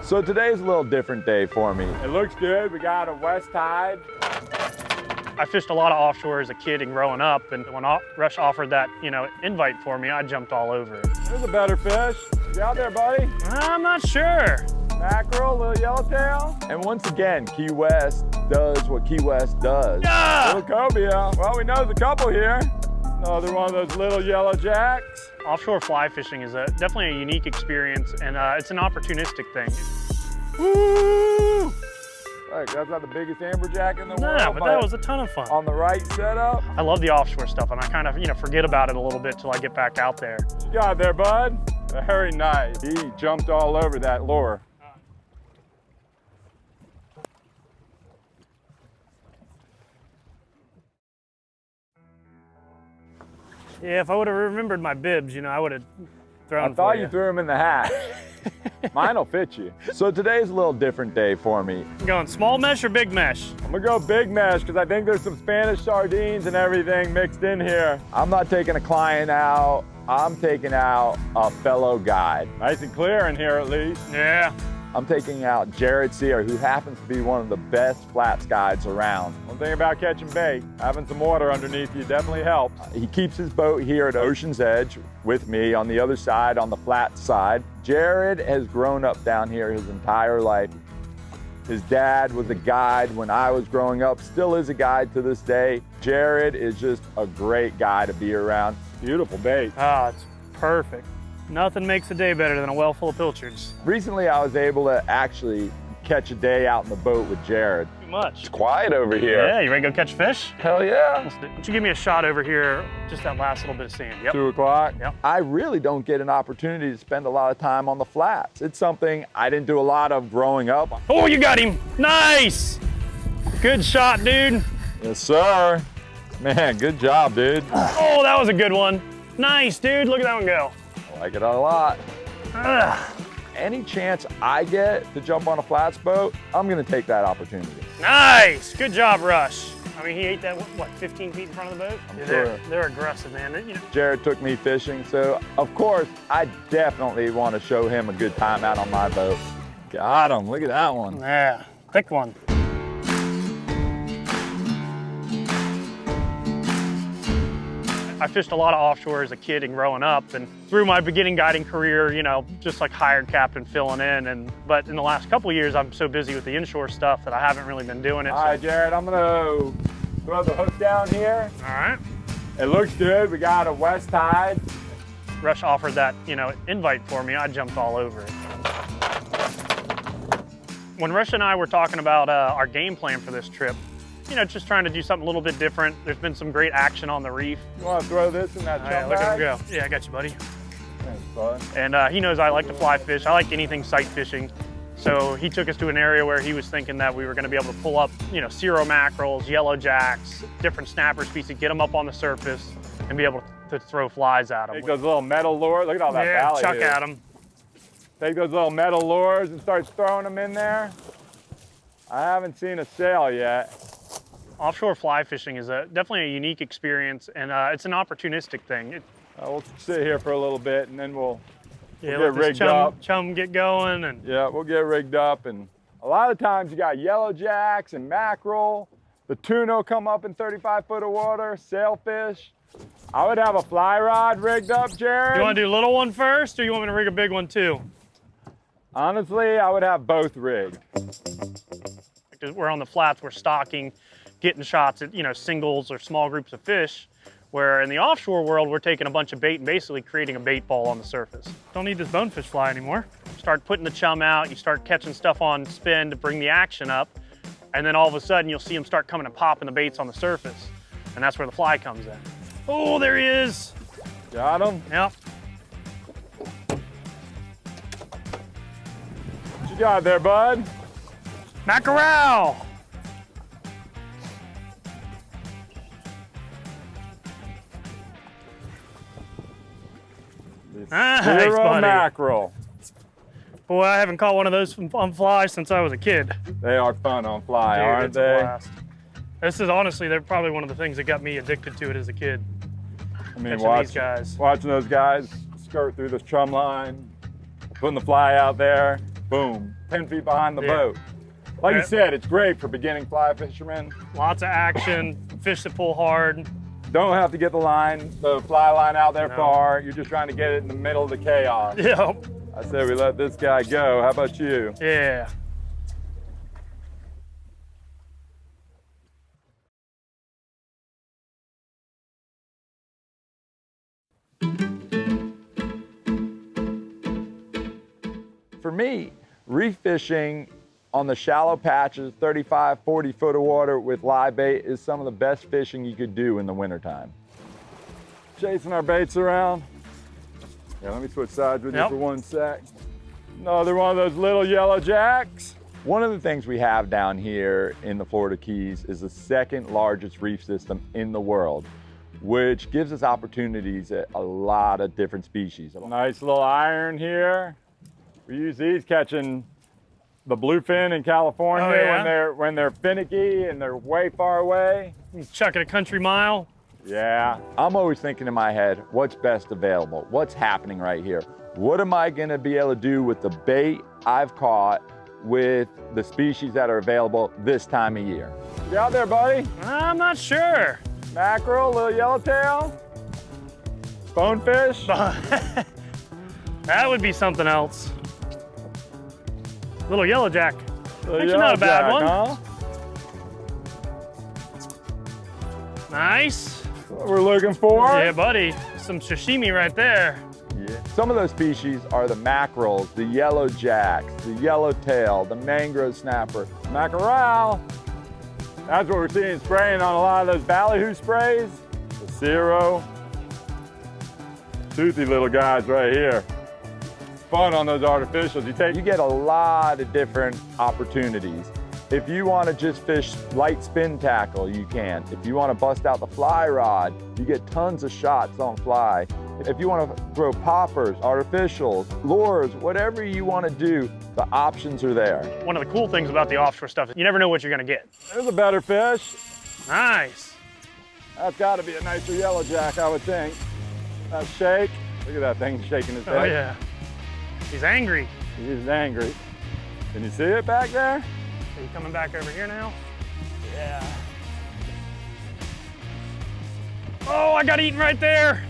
So today's a little different day for me. It looks good. We got a west tide. I fished a lot of offshore as a kid and growing up, and when Rush offered that, invite for me, I jumped all over it. There's a better fish. You out there, buddy? I'm not sure. Mackerel, little yellowtail. And once again, Key West does what Key West does. Yeah! Little cobia. Well, we know there's a couple here. Another one of those little yellow jacks. Offshore fly fishing is definitely a unique experience, and it's an opportunistic thing. Woo! Look, that's not the biggest amberjack in the world. No, but that was a ton of fun. On the right setup. I love the offshore stuff, and I kind of, forget about it a little bit till I get back out there. What you got there, bud? Very nice. He jumped all over that lure. Yeah, if I would have remembered my bibs, I would have thrown. I thought you threw them in the hat. Mine will fit you. So today's a little different day for me. You going small mesh or big mesh? I'm gonna go big mesh because I think there's some Spanish sardines and everything mixed in here. I'm not taking a client out. I'm taking out a fellow guide. Nice and clear in here at least. Yeah. I'm taking out Jarred Cyr, who happens to be one of the best flats guides around. One thing about catching bait, having some water underneath you definitely helps. He keeps his boat here at Ocean's Edge with me on the other side, on the flat side. Jarred has grown up down here his entire life. His dad was a guide when I was growing up, still is a guide to this day. Jarred is just a great guy to be around. Beautiful bait. Ah, it's perfect. Nothing makes a day better than a well full of pilchards. Recently, I was able to actually catch a day out in the boat with Jarred. Too much. It's quiet over here. Yeah, you ready to go catch fish? Hell yeah. Why don't you give me a shot over here, just that last little bit of sand. Yep. 2 o'clock. Yep. I really don't get an opportunity to spend a lot of time on the flats. It's something I didn't do a lot of growing up. Oh, you got him. Nice. Good shot, dude. Yes, sir. Man, good job, dude. Oh, that was a good one. Nice, dude. Look at that one go. I like it a lot. Ugh. Any chance I get to jump on a flats boat, I'm gonna take that opportunity. Nice. Good job, Rush. I mean, he ate that, what, 15 feet in front of the boat? I'm Yeah, sure. They're aggressive, man. Jarred took me fishing, so of course, I definitely want to show him a good time out on my boat. Got him, look at that one. Yeah, thick one. I fished a lot of offshore as a kid and growing up, and through my beginning guiding career, just like hired captain filling in. But in the last couple of years, I'm so busy with the inshore stuff that I haven't really been doing it. All right, Jarred, I'm gonna throw the hook down here. All right. It looks good. We got a west tide. Rush offered that, invite for me. I jumped all over it. When Rush and I were talking about our game plan for this trip, just trying to do something a little bit different. There's been some great action on the reef. You want to throw this in that chum Look at bag? him go. Yeah, I got you, buddy. Thanks, bud. And he knows I like to fly fish. I like anything sight fishing. So he took us to an area where he was thinking that we were going to be able to pull up, Cirro mackerels, yellow jacks, different snapper species, get them up on the surface and be able to throw flies at them. Take those little metal lures. Look at all that yeah, valley chuck here. at them. Take those little metal lures and start throwing them in there. I haven't seen a sail yet. Offshore fly fishing is definitely a unique experience, and it's an opportunistic thing. We'll sit here for a little bit and then we'll Yeah, get let this rigged up. chum get going. And Yeah, we'll get rigged up. And a lot of times you got yellow jacks and mackerel. The tuna will come up in 35 foot of water, sailfish. I would have a fly rod rigged up, Jarred. you want to do a little one first, or you want me to rig a big one too? Honestly, I would have both rigged. Because we're on the flats, we're stocking, getting shots at singles or small groups of fish. Where in the offshore world, we're taking a bunch of bait and basically creating a bait ball on the surface. Don't need this bonefish fly anymore. Start putting the chum out, you start catching stuff on spin to bring the action up, and then all of a sudden you'll see them start coming and popping the baits on the surface. And that's where the fly comes in. Oh, there he is. Got him? Yep. What you got there, bud? Mackerel. Nice, Zero buddy. mackerel. Boy, I haven't caught one of those on fly since I was a kid. They are fun on fly, Dude, aren't it's a they? blast. This is honestly, they're probably one of the things that got me addicted to it as a kid. I mean, Catching these guys. watching those guys skirt through this chum line, putting the fly out there. boom, 10 feet behind the Yeah. boat. Like Yeah. you said, it's great for beginning fly fishermen. Lots of action, fish that pull hard. Don't have to get the fly line out there No. far. You're just trying to get it in the middle of the chaos. Yep. I said we let this guy go. How about you? Yeah. For me, reef fishing on the shallow patches, 35, 40 foot of water with live bait is some of the best fishing you could do in the wintertime. Chasing our baits around. Yeah, let me switch sides with you Yep. for 1 sec. Another one of those little yellow jacks. One of the things we have down here in the Florida Keys is the second largest reef system in the world, which gives us opportunities at a lot of different species. Nice little iron here. We use these catching the bluefin in California. Oh, yeah? when they're finicky and they're way far away. You chuck it a country mile. Yeah. I'm always thinking in my head, what's best available? What's happening right here? What am I gonna be able to do with the bait I've caught with the species that are available this time of year? You out there, buddy? I'm not sure. Mackerel, little yellowtail, bonefish. That would be something else. Little yellow jack. Little Actually, not a bad yellowjack, one. huh? Nice. What we're looking for. Yeah, buddy. Some sashimi right there. Yeah. Some of those species are the mackerels, the yellow jacks, the yellowtail, the mangrove snapper, mackerel. That's what we're seeing spraying on a lot of those ballyhoo sprays. The Ciro. Toothy little guys right here. Fun on those artificials. You get a lot of different opportunities. If you want to just fish light spin tackle, you can. If you want to bust out the fly rod, you get tons of shots on fly. If you want to throw poppers, artificials, lures, whatever you want to do, the options are there. One of the cool things about the offshore stuff is you never know what you're gonna get. There's a better fish. Nice. That's got to be a nicer yellowjack, I would think. That shake. Look at that thing shaking his head. Oh yeah. He's angry. He's angry. Can you see it back there? Are you coming back over here now? Yeah. Oh, I got eaten right there.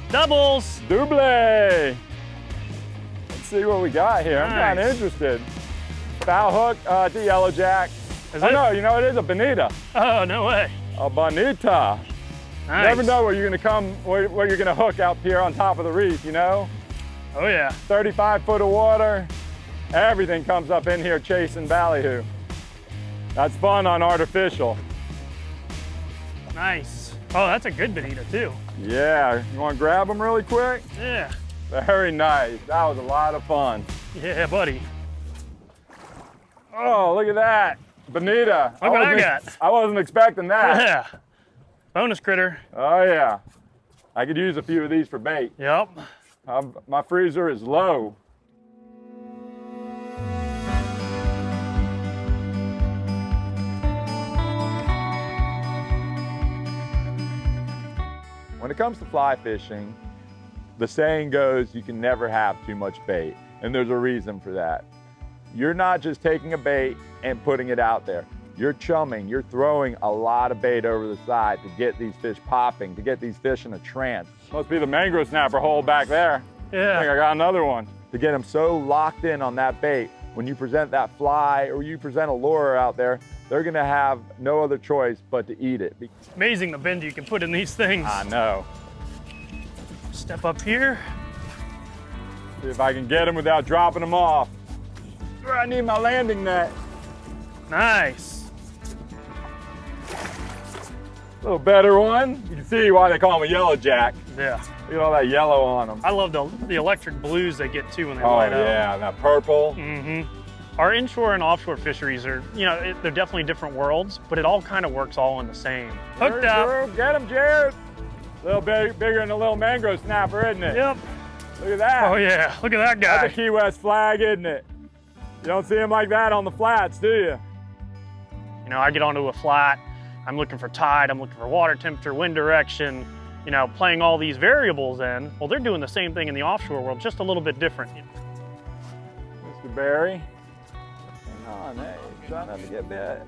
Doubles. Double. Let's see what we got here. I'm kind of Nice. interested. Foul hook, it's a yellowjack. Is Oh it? no, you know it is a Bonita. Oh, no way. A Bonita. Nice. Never know where you're gonna hook out here on top of the reef, you know? Oh yeah. 35 foot of water. Everything comes up in here chasing ballyhoo. That's fun on artificial. Nice. Oh, that's a good bonita too. Yeah, you wanna grab them really quick? Yeah. Very nice. That was a lot of fun. Yeah, buddy. Oh, look at that. Bonita. Look what I got. I wasn't expecting that. Yeah. Bonus critter. Oh yeah. I could use a few of these for bait. Yep. My freezer is low. When it comes to fly fishing, the saying goes, you can never have too much bait. And there's a reason for that. You're not just taking a bait and putting it out there. You're chumming, you're throwing a lot of bait over the side to get these fish popping, to get these fish in a trance. Must be the mangrove snapper hole back there. I think I Yeah. got another one. To get them so locked in on that bait, when you present that fly or you present a lure out there, they're gonna have no other choice but to eat it. Amazing the bend you can put in these things. I know. Step up here. See if I can get them without dropping them off. I need my landing net. Nice. A little better one. You can see why they call them a yellow jack. Yeah. Look at all that yellow on them. I love the electric blues they get too when they Oh light up. yeah, and that purple. Mm-hmm. Our inshore and offshore fisheries are, they're definitely different worlds, but it all kind of works all in the same. Hooked up. Get him, Jarred. A little bit bigger than a little mangrove snapper, isn't it? Yep. Look at that. Oh yeah, look at that guy. That's a Key West flag, isn't it? You don't see them like that on the flats, do you? I get onto a flat, I'm looking for tide, I'm looking for water temperature, wind direction, playing all these variables in. Well, they're doing the same thing in the offshore world, just a little bit different. Mr. Barry. Hang on, hey, try not to get bit.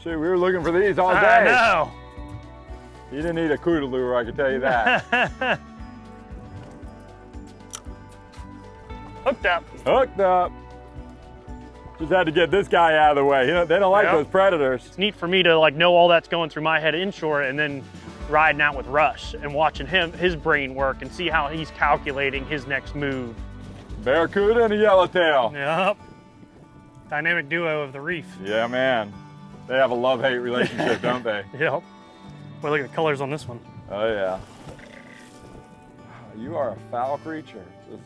Shoot, we were looking for these all day. I know. You didn't need a cuda lure, I can tell you that. Hooked up. Hooked up. Just had to get this guy out of the way. You know, they don't like those predators. It's neat for me to like know all that's going through my head inshore and then riding out with Rush and watching his brain work and see how he's calculating his next move. Barracuda and a yellowtail. Yep. Dynamic duo of the Reef. Yeah, man. They have a love-hate relationship, don't they? Yep. Boy, look at the colors on this one. Oh, yeah. You are a foul creature. Just...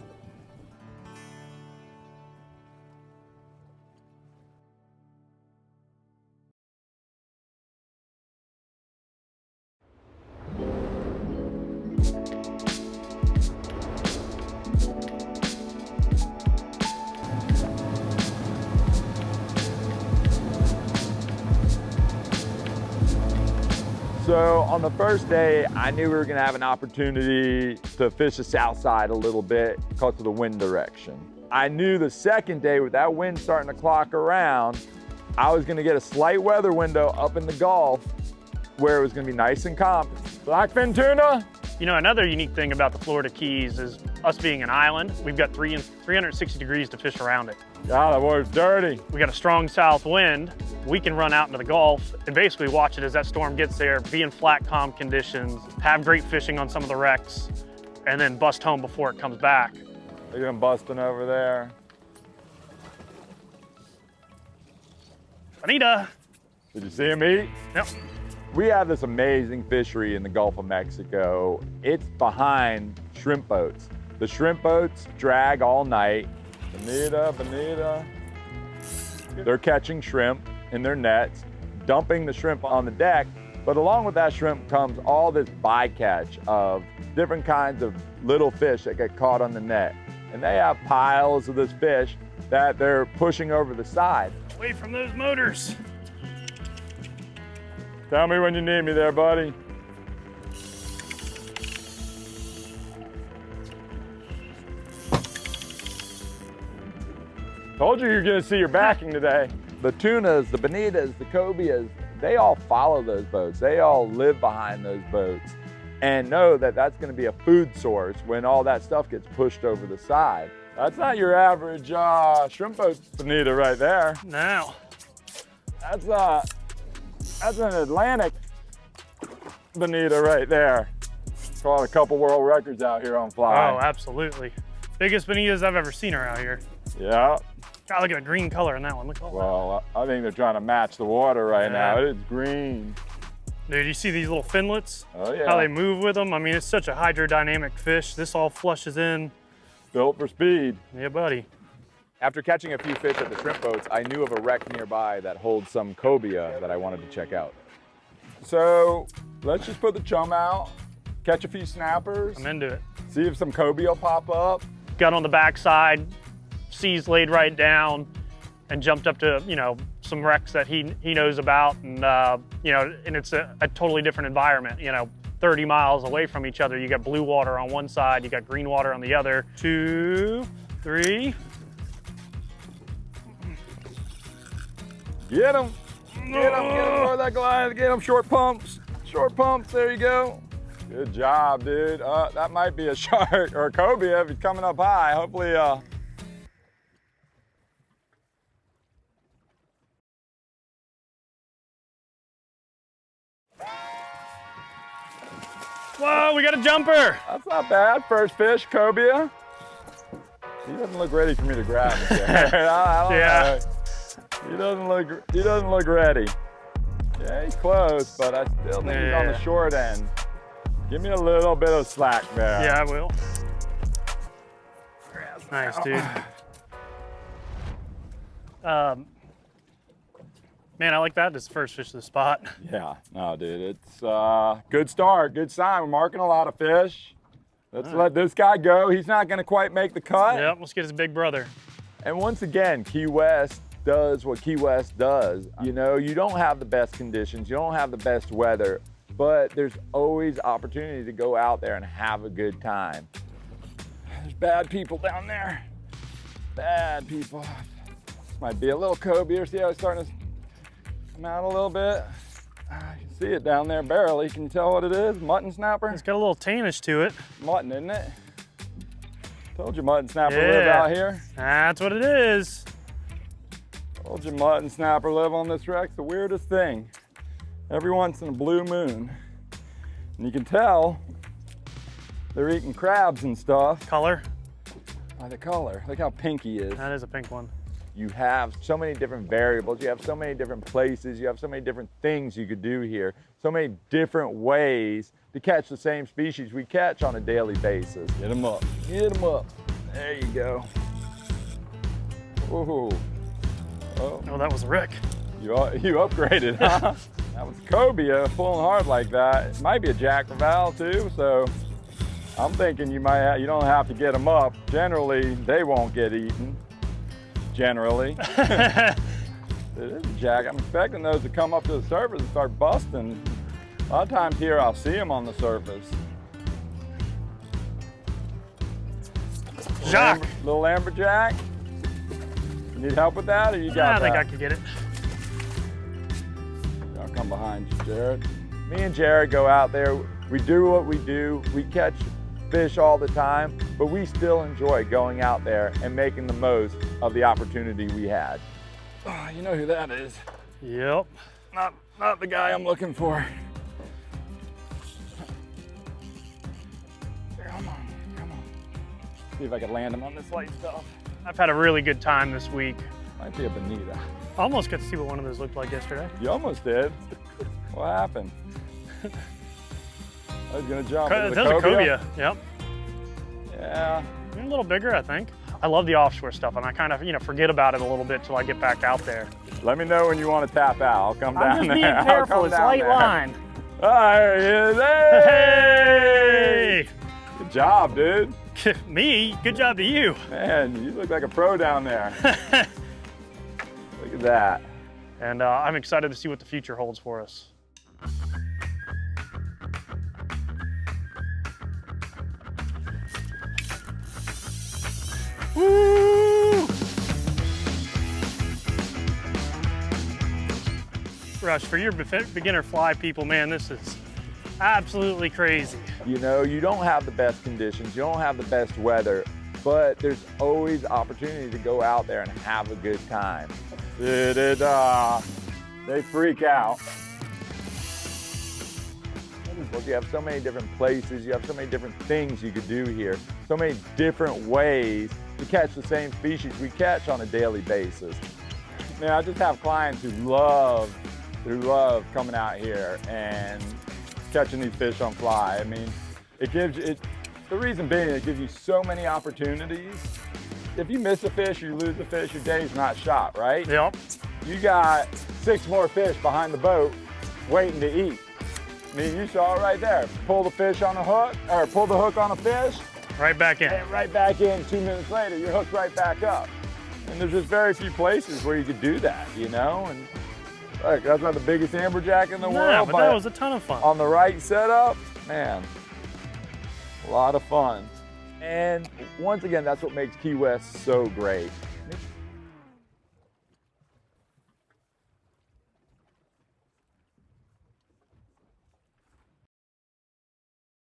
So on the first day, I knew we were gonna have an opportunity to fish the south side a little bit because of the wind direction. I knew the second day with that wind starting to clock around, I was gonna get a slight weather window up in the Gulf where it was gonna be nice and calm. Blackfin tuna? You know, another unique thing about the Florida Keys is us being an island, we've got 360 degrees to fish around it. God, that water's dirty. We got a strong south wind. We can run out into the Gulf and basically watch it as that storm gets there, be in flat, calm conditions, have great fishing on some of the wrecks, and then bust home before it comes back. Look at them busting over there. Bonita. Did you see him eat? Yep. We have this amazing fishery in the Gulf of Mexico. It's behind shrimp boats. The shrimp boats drag all night. Bonita, Bonita. They're catching shrimp in their nets, dumping the shrimp on the deck, but along with that shrimp comes all this bycatch of different kinds of little fish that get caught on the net. And they have piles of this fish that they're pushing over the side. Away from those motors. Tell me when you need me there, buddy. Told you you're gonna see your backing today. The tunas, the bonitas, the cobias, they all follow those boats. They all live behind those boats and know that that's gonna be a food source when all that stuff gets pushed over the side. That's not your average shrimp boat bonita right there. No. That's an Atlantic bonita right there. Caught a couple world records out here on fly. Oh, absolutely. Biggest bonitas I've ever seen around here. Yeah. God, look at the green color in that one. Look at all Well, I think they're trying to match the water right now. Yeah. It is green. that. Dude, you see these little finlets? Oh yeah. How they move with them? I mean, it's such a hydrodynamic fish. This all flushes in. Built for speed. Yeah, buddy. After catching a few fish at the shrimp boats, I knew of a wreck nearby that holds some cobia that I wanted to check out. So let's just put the chum out, catch a few snappers, I'm into it. see if some cobia will pop up. Got on the backside, seas laid right down, and jumped up to, you know, some wrecks that he knows about, and you know, and it's a totally different environment. You know, 30 miles away from each other, you got blue water on one side, you got green water on the other. 2, 3. Get him, get him for that glide, get him, short pumps, there you go. Good job, dude. That might be a shark or a cobia if he's coming up high. Hopefully, Whoa, we got a jumper. that's not bad. First fish, cobia. He doesn't look ready for me to grab him yet. I don't Yeah. know. He doesn't look ready. Yeah, he's close, but I still think he's on the Yeah. short end. Give me a little bit of slack there. Yeah, I will. Nice, dude. Man, I like that. This is the first fish of the spot. Yeah, no, dude, it's good start, good sign. We're marking a lot of fish. Let's let this guy go. He's not gonna quite make the cut. Yep, let's get his big brother. And once again, Key West does what Key West does. You know, you don't have the best conditions, you don't have the best weather, but there's always opportunity to go out there and have a good time. There's bad people down there. bad, people. This might be a little cobia. See how it's starting to come out a little bit? You can see it down there barely. Can you tell what it is? Mutton snapper? It's got a little tannish to it. Mutton, isn't it? Told you mutton snapper live out here. That's what it is. Told you mutton snapper live on this wreck. It's the weirdest thing. Every once in a blue moon. And you can tell they're eating crabs and stuff. Color? By the color. Look how pink he is. That is a pink one. You have so many different variables. You have so many different places. You have so many different things you could do here. So many different ways to catch the same species we catch on a daily basis. Get them up. Get them up. There you go. Ooh. Oh, that was a wreck. You upgraded, huh? That was cobia pulling hard like that. It might be a jack valve too, so I'm thinking you don't have to get them up. Generally, they won't get eaten. Generally. It is a jack. I'm expecting those to come up to the surface and start busting. A lot of times here I'll see them on the surface. Jack. Little amberjack. You need help with that, or you got that? I think I could get it. I'll come behind you, Jarred. Me and Jarred go out there. We do what we do. We catch fish all the time, but we still enjoy going out there and making the most of the opportunity we had. Oh, you know who that is? Yep. Not the guy I'm looking for. Come on. See if I can land him on this light stuff. I've had a really good time this week. Might be a Bonita. I almost got to see what one of those looked like yesterday. You almost did. What happened? I was gonna jump. That's a cobia. Yep. Yeah. A little bigger, I think. I love the offshore stuff, and I kind of, forget about it a a till I get back out there. Let me know when you want to tap out. I'll come down I'm just there. being careful. It's light line. Oh, there he is. Hey! Hey! Good job, dude. Me? Good job to you. Man, you look like a pro down there. Look at that. And I'm excited to see what the future holds for us. Woo! Rush, for your beginner fly people, man, this is absolutely crazy. You know, you don't have the best conditions, you don't have the best weather, but there's always opportunity to go out there and have a good time. They freak out. Look, you have so many different places, you have so many different things you could do here, so many different ways to catch the same species we catch on a daily basis. Man, I just have clients who love coming out here and catching these fish on fly. I mean, the reason being, it gives you so many opportunities. If you miss a fish, you lose a fish, your day's not shot, right? Yep. You got 6 more fish behind the boat waiting to eat. I mean, you saw it right there. Pull the fish on a hook, or pull the hook on a fish. Right back in. And right back in 2 minutes later, you're hooked right back up. And there's just very few places where you could do that, you know? And look, that's not the biggest amberjack in the world, but that was a ton of fun. On the right setup, man, a lot of fun. And once again, that's what makes Key West so great.